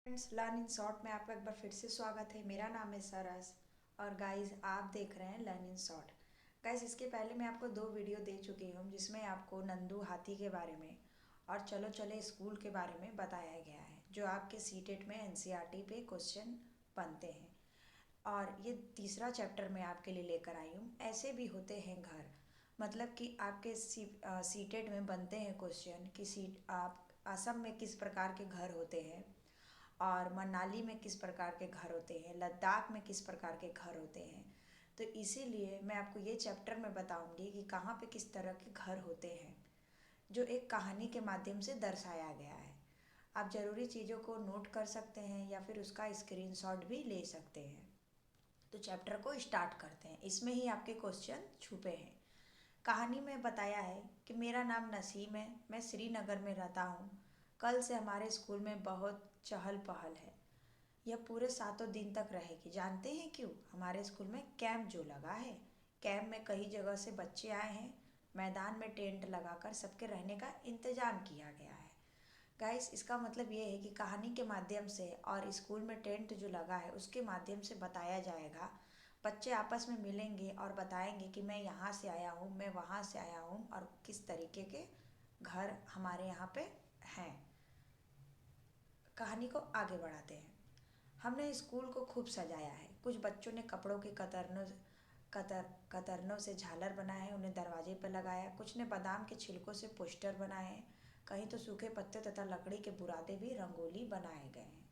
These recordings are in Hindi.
फ्रेंड्स, लर्न इन शॉर्ट में आपका एक बार फिर से स्वागत है। मेरा नाम है सरस और गाइस आप देख रहे हैं लर्न इन शॉर्ट। गाइस इसके पहले मैं आपको 2 वीडियो दे चुकी हूँ जिसमें आपको नंदू हाथी के बारे में और चलो चले स्कूल के बारे में बताया गया है, जो आपके सीटेट में एनसीईआरटी पे क्वेश्चन बनते हैं। और ये तीसरा चैप्टर मैं आपके लिए लेकर आई हूँ, ऐसे भी होते हैं घर। मतलब कि आपके सीटेट में बनते हैं क्वेश्चन कि सीट आप असम में किस प्रकार के घर होते हैं और मनाली में किस प्रकार के घर होते हैं, लद्दाख में किस प्रकार के घर होते हैं। तो इसीलिए मैं आपको ये चैप्टर में बताऊंगी कि कहाँ पे किस तरह के घर होते हैं, जो एक कहानी के माध्यम से दर्शाया गया है। आप ज़रूरी चीज़ों को नोट कर सकते हैं या फिर उसका स्क्रीनशॉट भी ले सकते हैं। तो चैप्टर को स्टार्ट करते हैं। इसमें ही आपके क्वेश्चन छुपे हैं। कहानी में बताया है कि मेरा नाम नसीम है, मैं श्रीनगर में रहता हूँ। कल से हमारे स्कूल में बहुत चहल पहल है। यह पूरे 7 दिन तक रहेगी। जानते हैं क्यों? हमारे स्कूल में कैंप जो लगा है। कैंप में कई जगह से बच्चे आए हैं। मैदान में टेंट लगाकर सबके रहने का इंतजाम किया गया है। गाइस, इसका मतलब ये है कि कहानी के माध्यम से और स्कूल में टेंट जो लगा है उसके माध्यम से बताया जाएगा। बच्चे आपस में मिलेंगे और बताएंगे कि मैं यहाँ से आया हूँ, मैं वहाँ से आया हूँ और किस तरीके के घर हमारे यहाँ पे हैं। कहानी को आगे बढ़ाते हैं। हमने स्कूल को खूब सजाया है। कुछ बच्चों ने कपड़ों के कतरनों से झालर बनाए हैं, उन्हें दरवाजे पर लगाया। कुछ ने बादाम के छिलकों से पोस्टर बनाए हैं। कहीं तो सूखे पत्ते तथा लकड़ी के बुरादे भी रंगोली बनाए गए हैं।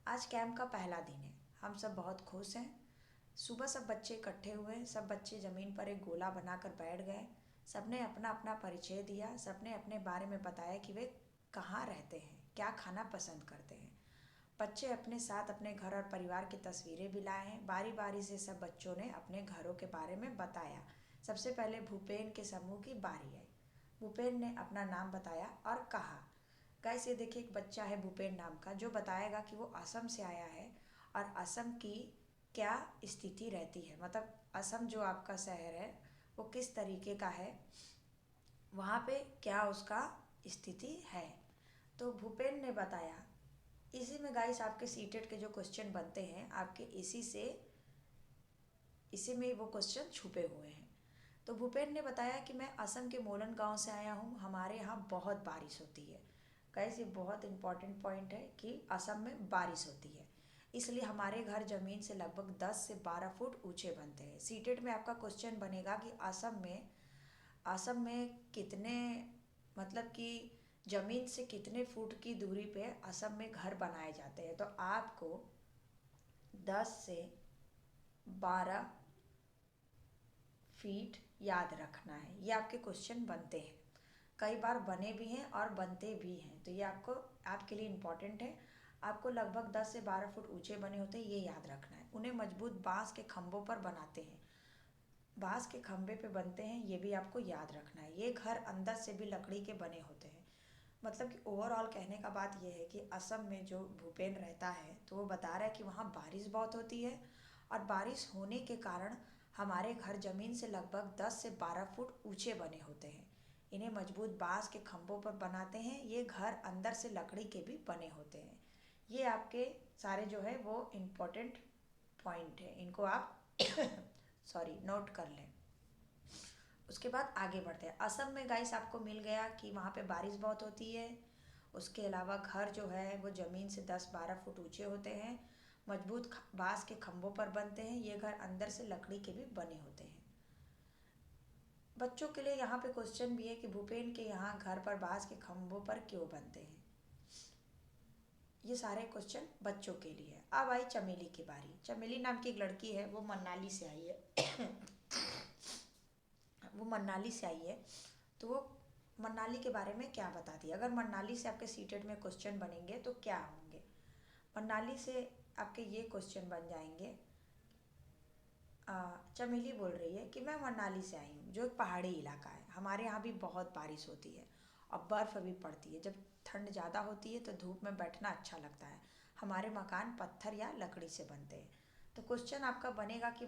आज कैंप का पहला दिन है। हम सब बहुत खुश हैं। सुबह सब बच्चे इकट्ठे हुए। सब बच्चे ज़मीन पर एक गोला बनाकर बैठ गए। सबने अपना अपना परिचय दिया। सबने अपने बारे में बताया कि वे कहाँ रहते हैं, क्या खाना पसंद करते हैं। बच्चे अपने साथ अपने घर और परिवार की तस्वीरें भी लाए हैं। बारी बारी से सब बच्चों ने अपने घरों के बारे में बताया। सबसे पहले भूपेन के समूह की बारी आई। भूपेन ने अपना नाम बताया और कहा। गाइस, ये देखिए, एक बच्चा है भूपेन नाम का, जो बताएगा कि वो असम से आया है और असम की क्या स्थिति रहती है। मतलब असम जो आपका शहर है वो किस तरीके का है, वहाँ पे क्या उसका स्थिति है। तो भूपेन ने बताया। इसी में गाइस आपके सीटेट के जो क्वेश्चन बनते हैं, आपके इसी में वो क्वेश्चन छुपे हुए हैं। तो भूपेन ने बताया कि मैं असम के मोलन गांव से आया हूँ, हमारे यहाँ बहुत बारिश होती है। गाइस, ये बहुत इंपॉर्टेंट पॉइंट है कि असम में बारिश होती है, इसलिए हमारे घर ज़मीन से लगभग 10 से 12 फुट ऊंचे बनते हैं। सीटेट में आपका क्वेश्चन बनेगा कि असम में कितने, मतलब कि ज़मीन से कितने फुट की दूरी पे असम में घर बनाए जाते हैं। तो आपको 10 से 12 फीट याद रखना है। ये आपके क्वेश्चन बनते हैं, कई बार बने भी हैं और बनते भी हैं। तो ये आपके लिए इम्पॉर्टेंट है। आपको लगभग 10 से 12 फुट ऊंचे बने होते हैं, ये याद रखना है। उन्हें मजबूत बांस के खंभों पर बनाते हैं। बांस के खंभे पे बनते हैं, ये भी आपको याद रखना है। ये घर अंदर से भी लकड़ी के बने होते हैं। मतलब कि ओवरऑल कहने का बात यह है कि असम में जो भूपेन रहता है तो वो बता रहा है कि वहाँ बारिश बहुत होती है और बारिश होने के कारण हमारे घर ज़मीन से लगभग 10 से 12 फुट ऊंचे बने होते हैं। इन्हें मजबूत बांस के खंभों पर बनाते हैं। ये घर अंदर से लकड़ी के भी बने होते हैं। ये आपके सारे जो है वो इम्पोर्टेंट पॉइंट है, इनको आप सॉरी नोट कर लें। उसके बाद आगे बढ़ते हैं। असम में गाइस आपको मिल गया कि वहाँ पे बारिश बहुत होती है। उसके अलावा घर जो है वो ज़मीन से 10-12 फुट ऊंचे होते हैं, मजबूत बांस के खंभों पर बनते हैं। ये घर अंदर से लकड़ी के भी बने होते हैं। बच्चों के लिए यहाँ पे क्वेश्चन भी है कि भूपेन के यहाँ घर पर बांस के खंभों पर क्यों बनते हैं। ये सारे क्वेश्चन बच्चों के लिए। अब आई चमेली की बारी। चमेली नाम की एक लड़की है, वो मनाली से आई है। वो मनाली से आई है, तो वो मनाली के बारे में क्या बताती है। अगर मनाली से आपके सीटेट में क्वेश्चन बनेंगे तो क्या होंगे। मनाली से आपके ये क्वेश्चन बन जाएंगे। चमेली बोल रही है कि मैं मनाली से आई हूँ, जो एक पहाड़ी इलाका है। हमारे यहाँ भी बहुत बारिश होती है और बर्फ़ भी पड़ती है। जब ठंड ज़्यादा होती है तो धूप में बैठना अच्छा लगता है। हमारे मकान पत्थर या लकड़ी से बनते हैं। तो क्वेश्चन आपका बनेगा कि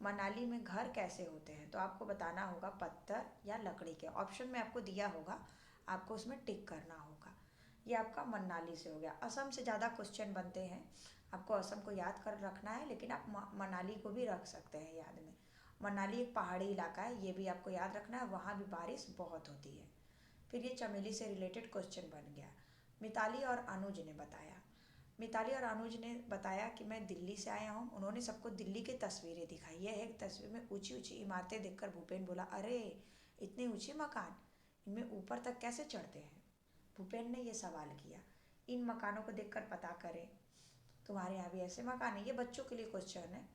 मनाली में घर कैसे होते हैं। तो आपको बताना होगा पत्थर या लकड़ी के। ऑप्शन में आपको दिया होगा, आपको उसमें टिक करना होगा। ये आपका मनाली से हो गया। असम से ज़्यादा क्वेश्चन बनते हैं, आपको असम को याद कर रखना है, लेकिन आप मनाली को भी रख सकते हैं याद में। मनाली एक पहाड़ी इलाका है, ये भी आपको याद रखना है, वहाँ भी बारिश बहुत होती है। फिर ये चमेली से रिलेटेड क्वेश्चन बन गया। मिताली और अनुज ने बताया, मिताली और अनुज ने बताया कि मैं दिल्ली से आया हूँ। उन्होंने सबको दिल्ली की तस्वीरें दिखाई। यह है तस्वीर में ऊंची ऊंची इमारतें देखकर भूपेन बोला, अरे इतने ऊंचे मकान, इनमें ऊपर तक कैसे चढ़ते हैं? भूपेन ने यह सवाल किया। इन मकानों को देखकर पता करें, तुम्हारे यहाँ भी ऐसे मकान है? ये बच्चों के लिए क्वेश्चन है।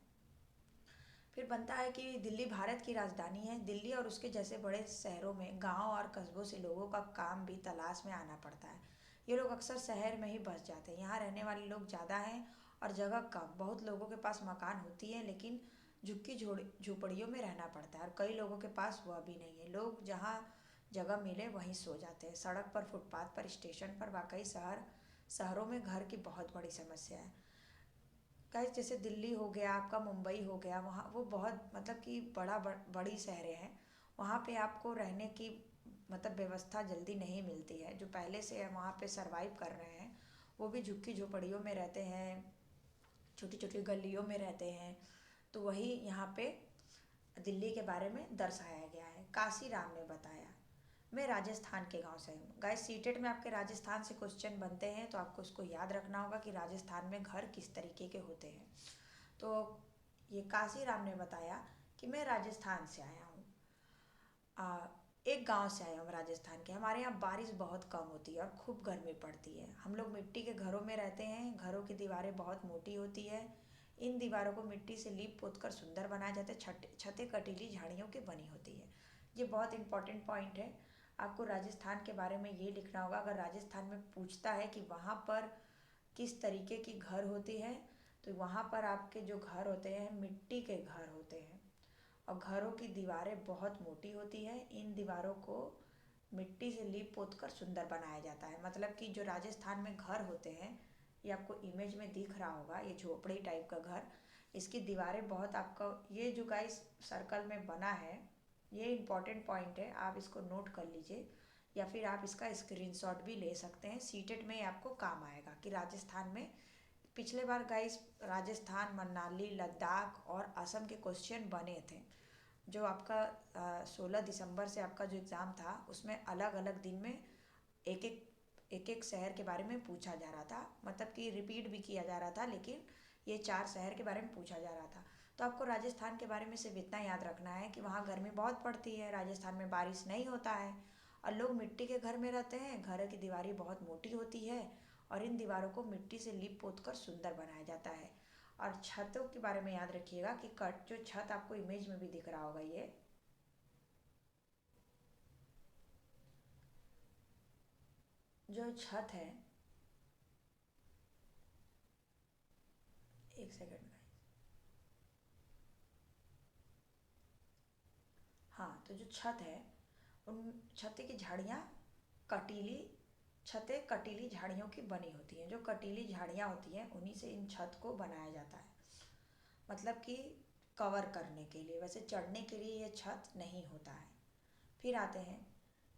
फिर बनता है कि दिल्ली भारत की राजधानी है। दिल्ली और उसके जैसे बड़े शहरों में गांव और कस्बों से लोगों का काम भी तलाश में आना पड़ता है। ये लोग अक्सर शहर में ही बस जाते हैं। यहाँ रहने वाले लोग ज़्यादा हैं और जगह कम। बहुत लोगों के पास मकान होती है, लेकिन झुग्गी झोपड़ियों में रहना पड़ता है, और कई लोगों के पास वह भी नहीं है। लोग जहाँ जगह मिले वहीं सो जाते हैं, सड़क पर, फुटपाथ पर, स्टेशन पर। वाकई शहरों में घर की बहुत बड़ी समस्या है। गाइस जैसे दिल्ली हो गया आपका, मुंबई हो गया, वहाँ वो बहुत मतलब कि बड़ी शहरें हैं। वहाँ पे आपको रहने की मतलब व्यवस्था जल्दी नहीं मिलती है। जो पहले से वहाँ पे सरवाइव कर रहे हैं वो भी झुग्गी झोपड़ियों में रहते हैं, छोटी छोटी गलियों में रहते हैं। तो वही यहाँ पे दिल्ली के बारे में दर्शाया गया है। काशी राम ने बताया, मैं राजस्थान के गांव से हूँ। गाइस सीटेट में आपके राजस्थान से क्वेश्चन बनते हैं, तो आपको उसको याद रखना होगा कि राजस्थान में घर किस तरीके के होते हैं। तो ये काशी राम ने बताया कि मैं राजस्थान से आया हूँ, एक गांव से आया हूँ राजस्थान के। हमारे यहाँ बारिश बहुत कम होती है और खूब गर्मी पड़ती है। हम लोग मिट्टी के घरों में रहते हैं। घरों की दीवारें बहुत मोटी होती है। इन दीवारों को मिट्टी से लीप पोत कर सुंदर बनाया जाता है। छतें कटीली झाड़ियों की बनी होती है। ये बहुत इंपॉर्टेंट पॉइंट है। आपको राजस्थान के बारे में ये लिखना होगा। अगर राजस्थान में पूछता है कि वहाँ पर किस तरीके की घर होती है, तो वहाँ पर आपके जो घर होते हैं मिट्टी के घर होते हैं, और घरों की दीवारें बहुत मोटी होती है। इन दीवारों को मिट्टी से लीप पोत कर सुंदर बनाया जाता है। मतलब कि जो राजस्थान में घर होते हैं, ये आपको इमेज में दिख रहा होगा, ये झोपड़ी टाइप का घर, इसकी दीवारें बहुत आपका, ये जो गाइस सर्कल में बना है ये इंपॉर्टेंट पॉइंट है, आप इसको नोट कर लीजिए, या फिर आप इसका स्क्रीनशॉट भी ले सकते हैं। सीटेट में आपको काम आएगा कि राजस्थान में पिछले बार गाइस राजस्थान, मनाली, लद्दाख और असम के क्वेश्चन बने थे। जो आपका 16 दिसंबर से आपका जो एग्ज़ाम था उसमें अलग अलग दिन में एक एक शहर के बारे में पूछा जा रहा था, मतलब कि रिपीट भी किया जा रहा था, लेकिन ये 4 शहर के बारे में पूछा जा रहा था। तो आपको राजस्थान के बारे में सिर्फ इतना याद रखना है कि वहाँ गर्मी बहुत पड़ती है, राजस्थान में बारिश नहीं होता है, और लोग मिट्टी के घर में रहते हैं। घर की दीवारें बहुत मोटी होती है और इन दीवारों को मिट्टी से लीप पोत कर सुंदर बनाया जाता है। और छतों के बारे में याद रखिएगा कि कट जो छत आपको इमेज में भी दिख रहा होगा, ये जो छत है, एक सेकंड में, हाँ, तो जो छत है उन छतें की झाड़ियाँ कटीली, छतें कटीली झाड़ियों की बनी होती हैं। जो कटीली झाड़ियाँ होती हैं उन्हीं से इन छत को बनाया जाता है, मतलब कि कवर करने के लिए। वैसे चढ़ने के लिए ये छत नहीं होता है। फिर आते हैं,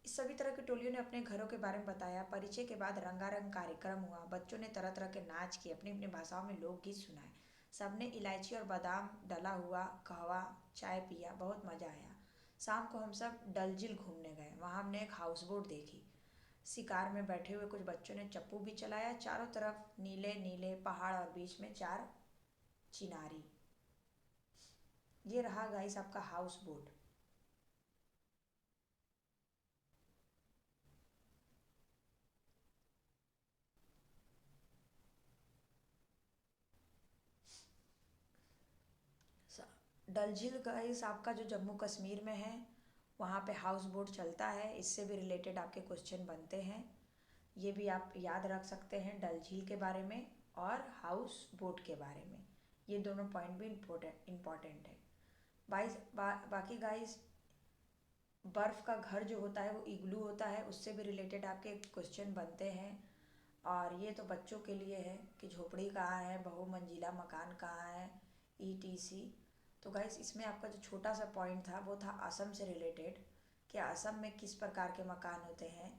इस सभी तरह की टोलियों ने अपने घरों के बारे में बताया। परिचय के बाद रंगारंग कार्यक्रम हुआ। बच्चों ने तरह तरह के नाच किए, अपनी अपनी भाषाओं में लोकगीत सुनाए। सबने इलायची और बादाम डला हुआ कहवा चाय पिया, बहुत मज़ा आया। शाम को हम सब डल झील घूमने गए। वहाँ हमने एक हाउस बोट देखी। शिकार में बैठे हुए कुछ बच्चों ने चप्पू भी चलाया। चारों तरफ नीले नीले पहाड़ और बीच में 4 चिनारी। ये रहा गाइस आपका हाउस बोट। डल झील गाइस आपका जो जम्मू कश्मीर में है, वहाँ पे हाउस बोट चलता है। इससे भी रिलेटेड आपके क्वेश्चन बनते हैं, ये भी आप याद रख सकते हैं, डल झील के बारे में और हाउस बोट के बारे में। ये दोनों पॉइंट भी इम्पोर्टेंट है। बाकी गाइस बर्फ़ का घर जो होता है वो इग्लू होता है, उससे भी रिलेटेड आपके क्वेश्चन बनते हैं। और ये तो बच्चों के लिए है कि झोपड़ी कहाँ है, बहुमंजिला मकान कहाँ है, ETC। तो गाइस इसमें आपका जो छोटा सा पॉइंट था वो था असम से रिलेटेड, कि असम में किस प्रकार के मकान होते हैं।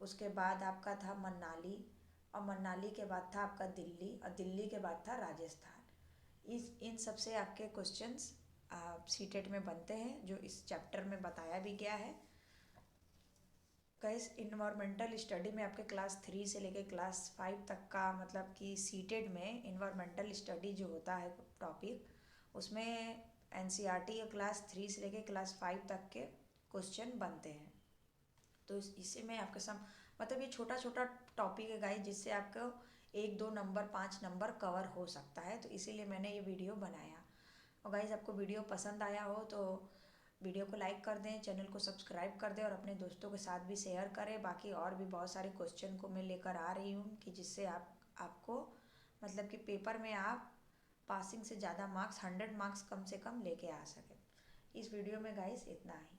उसके बाद आपका था मनाली, और मनाली के बाद था आपका दिल्ली, और दिल्ली के बाद था राजस्थान। इन सब से आपके क्वेश्चंस सीटेट में बनते हैं, जो इस चैप्टर में बताया भी गया है। गाइस इन्वायरमेंटल स्टडी में आपके क्लास 3 से लेके क्लास 5 तक का, मतलब कि सीटेड में इन्वायरमेंटल स्टडी जो होता है टॉपिक, उसमें एनसीईआरटी या क्लास 3 से लेके क्लास 5 तक के क्वेश्चन बनते हैं। तो इसी में आपके सम मतलब ये छोटा छोटा टॉपिक है गाइस, जिससे आपको 1 2 नंबर 5 नंबर कवर हो सकता है, तो इसीलिए मैंने ये वीडियो बनाया। और गाइस आपको वीडियो पसंद आया हो तो वीडियो को लाइक कर दें, चैनल को सब्सक्राइब कर दें, और अपने दोस्तों के साथ भी शेयर करें। बाकी और भी बहुत सारे क्वेश्चन को मैं लेकर आ रही हूँ, कि जिससे आपको मतलब कि पेपर में आप पासिंग से ज़्यादा मार्क्स, 100 मार्क्स कम से कम लेके आ सकें। इस वीडियो में गाइस इतना ही।